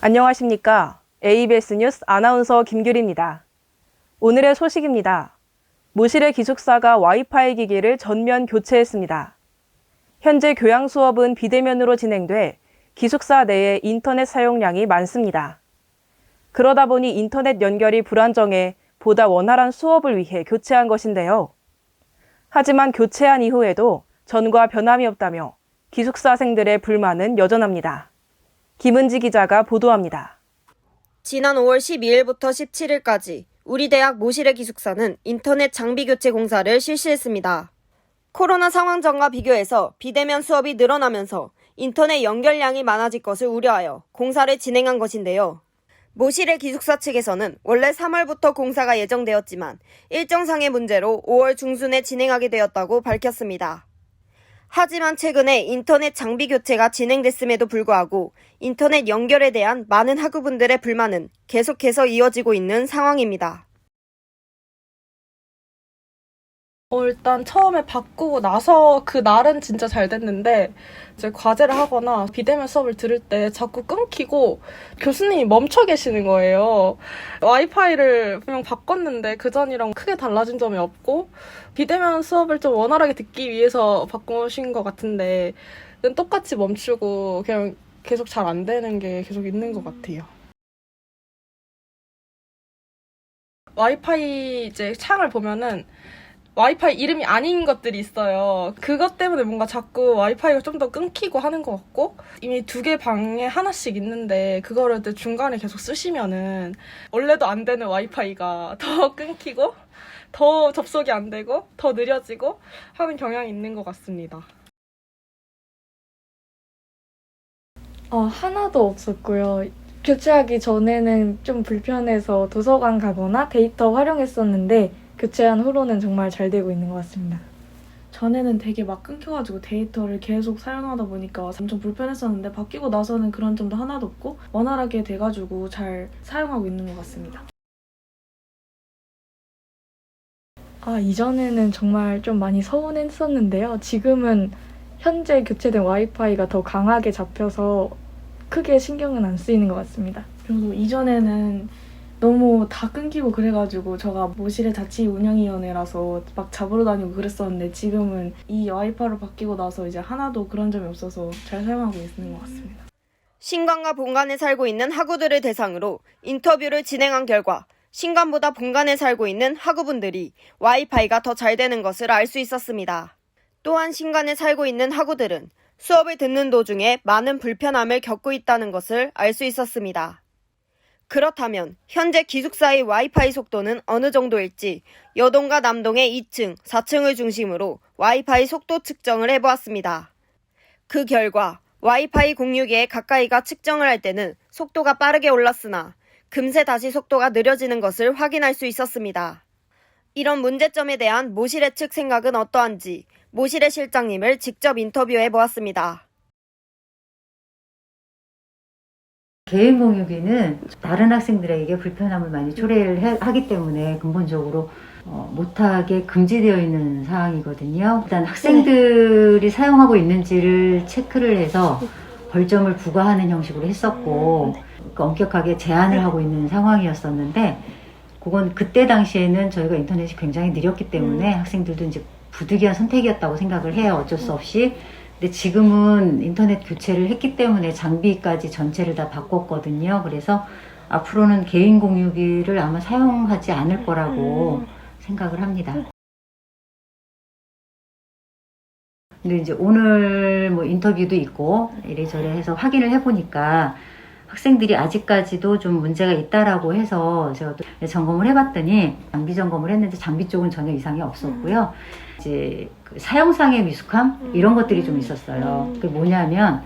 안녕하십니까. ABS 뉴스 아나운서 김규리입니다. 오늘의 소식입니다. 모실의 기숙사가 와이파이 기기를 전면 교체했습니다. 현재 교양 수업은 비대면으로 진행돼 기숙사 내에 인터넷 사용량이 많습니다. 그러다 보니 인터넷 연결이 불안정해 보다 원활한 수업을 위해 교체한 것인데요. 하지만 교체한 이후에도 전과 변함이 없다며 기숙사생들의 불만은 여전합니다. 김은지 기자가 보도합니다. 지난 5월 12일부터 17일까지 우리 대학 모실의 기숙사는 인터넷 장비 교체 공사를 실시했습니다. 코로나 상황 전과 비교해서 비대면 수업이 늘어나면서 인터넷 연결량이 많아질 것을 우려하여 공사를 진행한 것인데요. 모실의 기숙사 측에서는 원래 3월부터 공사가 예정되었지만 일정상의 문제로 5월 중순에 진행하게 되었다고 밝혔습니다. 하지만 최근에 인터넷 장비 교체가 진행됐음에도 불구하고 인터넷 연결에 대한 많은 학우분들의 불만은 계속해서 이어지고 있는 상황입니다. 일단 처음에 바꾸고 나서 그 날은 진짜 잘 됐는데 이제 과제를 하거나 비대면 수업을 들을 때 자꾸 끊기고 교수님이 멈춰 계시는 거예요. 와이파이를 분명 바꿨는데 그전이랑 크게 달라진 점이 없고 비대면 수업을 좀 원활하게 듣기 위해서 바꾸신 것 같은데 똑같이 멈추고 그냥 계속 잘 안 되는 게 계속 있는 것 같아요. 와이파이 이제 창을 보면은 와이파이 이름이 아닌 것들이 있어요. 그것 때문에 뭔가 자꾸 와이파이가 좀 더 끊기고 하는 것 같고 이미 2개 방에 하나씩 있는데 그거를 중간에 계속 쓰시면은 원래도 안 되는 와이파이가 더 끊기고 더 접속이 안 되고 더 느려지고 하는 경향이 있는 것 같습니다. 하나도 없었고요. 교체하기 전에는 좀 불편해서 도서관 가거나 데이터 활용했었는데 교체한 후로는 정말 잘 되고 있는 것 같습니다. 전에는 되게 막 끊겨가지고 데이터를 계속 사용하다 보니까 엄청 불편했었는데 바뀌고 나서는 그런 점도 하나도 없고 원활하게 돼가지고 잘 사용하고 있는 것 같습니다. 이전에는 정말 좀 많이 서운했었는데요. 지금은 현재 교체된 와이파이가 더 강하게 잡혀서 크게 신경은 안 쓰이는 것 같습니다. 그리고 이전에는 너무 다 끊기고 그래가지고 제가 모실의 자치운영위원회라서 막 잡으러 다니고 그랬었는데 지금은 이 와이파이로 바뀌고 나서 이제 하나도 그런 점이 없어서 잘 사용하고 있는 것 같습니다. 신관과 본관에 살고 있는 학우들을 대상으로 인터뷰를 진행한 결과 신관보다 본관에 살고 있는 학우분들이 와이파이가 더 잘 되는 것을 알 수 있었습니다. 또한 신관에 살고 있는 학우들은 수업을 듣는 도중에 많은 불편함을 겪고 있다는 것을 알 수 있었습니다. 그렇다면 현재 기숙사의 와이파이 속도는 어느 정도일지 여동과 남동의 2층, 4층을 중심으로 와이파이 속도 측정을 해보았습니다. 그 결과 와이파이 공유기에 가까이가 측정을 할 때는 속도가 빠르게 올랐으나 금세 다시 속도가 느려지는 것을 확인할 수 있었습니다. 이런 문제점에 대한 모실의 측 생각은 어떠한지 모실의 실장님을 직접 인터뷰해 보았습니다. 개인 공유기는 다른 학생들에게 불편함을 많이 초래를 하기 때문에 근본적으로 못하게 금지되어 있는 사항이거든요. 일단 학생들이 사용하고 있는지를 체크를 해서 벌점을 부과하는 형식으로 했었고 그러니까 엄격하게 제한을 하고 있는 상황이었었는데 그건 그때 당시에는 저희가 인터넷이 굉장히 느렸기 때문에 학생들도 이제 부득이한 선택이었다고 생각을 해요. 어쩔 수 없이. 근데 지금은 인터넷 교체를 했기 때문에 장비까지 전체를 다 바꿨거든요. 그래서 앞으로는 개인 공유기를 아마 사용하지 않을 거라고 생각을 합니다. 근데 이제 오늘 뭐 인터뷰도 있고 이래저래 해서 확인을 해보니까 학생들이 아직까지도 좀 문제가 있다라고 해서 제가 또 점검을 해봤더니 장비 점검을 했는데 장비 쪽은 전혀 이상이 없었고요. 이제 그 사용상의 미숙함 이런 것들이 좀 있었어요. 그게 뭐냐면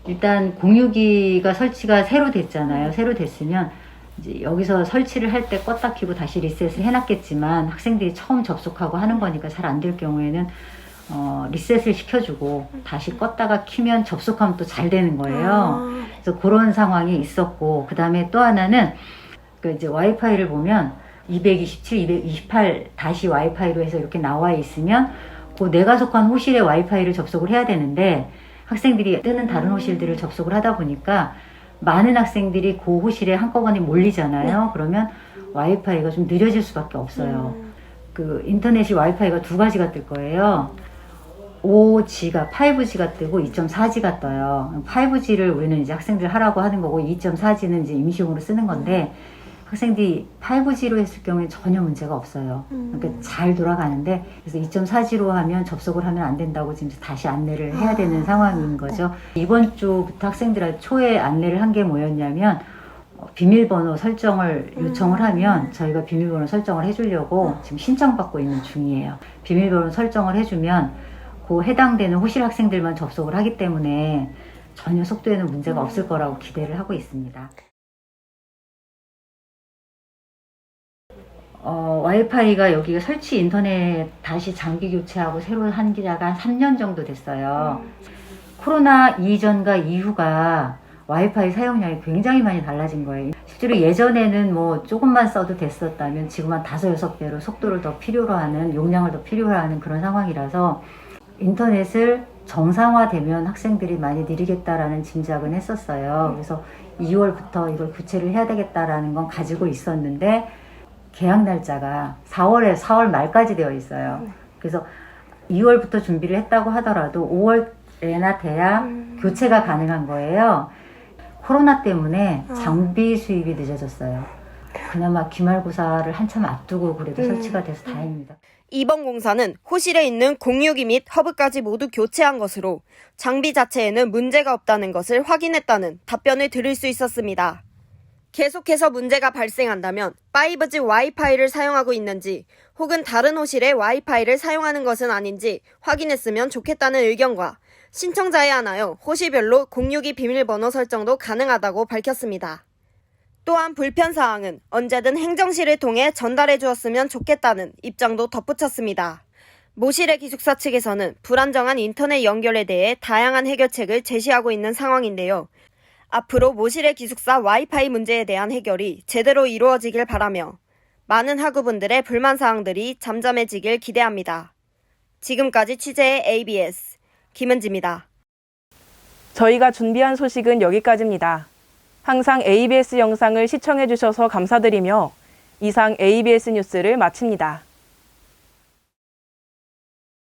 일단 공유기가 설치가 새로 됐잖아요. 새로 됐으면 이제 여기서 설치를 할 때 껐다 켜고 다시 리셋을 해놨겠지만 학생들이 처음 접속하고 하는 거니까 잘 안 될 경우에는 리셋을 시켜주고 다시 껐다가 키면 접속하면 또 잘 되는 거예요. 그래서 그런 상황이 있었고 그 다음에 또 하나는 그 이제 와이파이를 보면 227, 228 다시 와이파이로 해서 이렇게 나와 있으면 그 내가 속한 호실에 와이파이를 접속을 해야 되는데 학생들이 뜨는 다른 호실들을 접속을 하다 보니까 많은 학생들이 고호실에 한꺼번에 몰리잖아요. 그러면 와이파이가 좀 느려질 수밖에 없어요. 그 인터넷이 와이파이가 두 가지가 뜰 거예요. 5G가 5G가 뜨고 2.4G가 떠요. 5G를 우리는 이제 학생들 하라고 하는 거고 2.4G는 이제 임시용으로 쓰는 건데 학생들이 5G로 했을 경우에 전혀 문제가 없어요. 그러니까 잘 돌아가는데 그래서 2.4G로 하면 접속을 하면 안 된다고 지금 다시 안내를 해야 되는 상황인 거죠. 이번 주부터 학생들한테 초에 안내를 한 게 뭐였냐면 비밀번호 설정을 요청을 하면 저희가 비밀번호 설정을 해주려고 지금 신청받고 있는 중이에요. 비밀번호 설정을 해주면 그 해당되는 호실 학생들만 접속을 하기 때문에 전혀 속도에는 문제가 없을 거라고 기대를 하고 있습니다. 와이파이가 여기가 설치 인터넷 다시 장비 교체하고 새로 한 기자가 한 3년 정도 됐어요. 코로나 이전과 이후가 와이파이 사용량이 굉장히 많이 달라진 거예요. 실제로 예전에는 뭐 조금만 써도 됐었다면 지금 한 5-6배로 속도를 더 필요로 하는, 용량을 더 필요로 하는 그런 상황이라서 인터넷을 정상화되면 학생들이 많이 느리겠다라는 짐작은 했었어요. 그래서 2월부터 이걸 교체를 해야 되겠다라는 건 가지고 있었는데 계약 날짜가 4월 말까지 되어 있어요. 그래서 2월부터 준비를 했다고 하더라도 5월에나 돼야 교체가 가능한 거예요. 코로나 때문에 장비 수입이 늦어졌어요. 그나마 기말고사를 한참 앞두고 그래도 설치가 돼서 다행입니다. 이번 공사는 호실에 있는 공유기 및 허브까지 모두 교체한 것으로 장비 자체에는 문제가 없다는 것을 확인했다는 답변을 들을 수 있었습니다. 계속해서 문제가 발생한다면 5G 와이파이를 사용하고 있는지 혹은 다른 호실에 와이파이를 사용하는 것은 아닌지 확인했으면 좋겠다는 의견과 신청자에 한하여 호실별로 공유기 비밀번호 설정도 가능하다고 밝혔습니다. 또한 불편사항은 언제든 행정실을 통해 전달해 주었으면 좋겠다는 입장도 덧붙였습니다. 모실의 기숙사 측에서는 불안정한 인터넷 연결에 대해 다양한 해결책을 제시하고 있는 상황인데요. 앞으로 모실의 기숙사 와이파이 문제에 대한 해결이 제대로 이루어지길 바라며 많은 학우분들의 불만사항들이 잠잠해지길 기대합니다. 지금까지 취재의 ABS 김은지입니다. 저희가 준비한 소식은 여기까지입니다. 항상 ABS 영상을 시청해 주셔서 감사드리며 이상 ABS 뉴스를 마칩니다.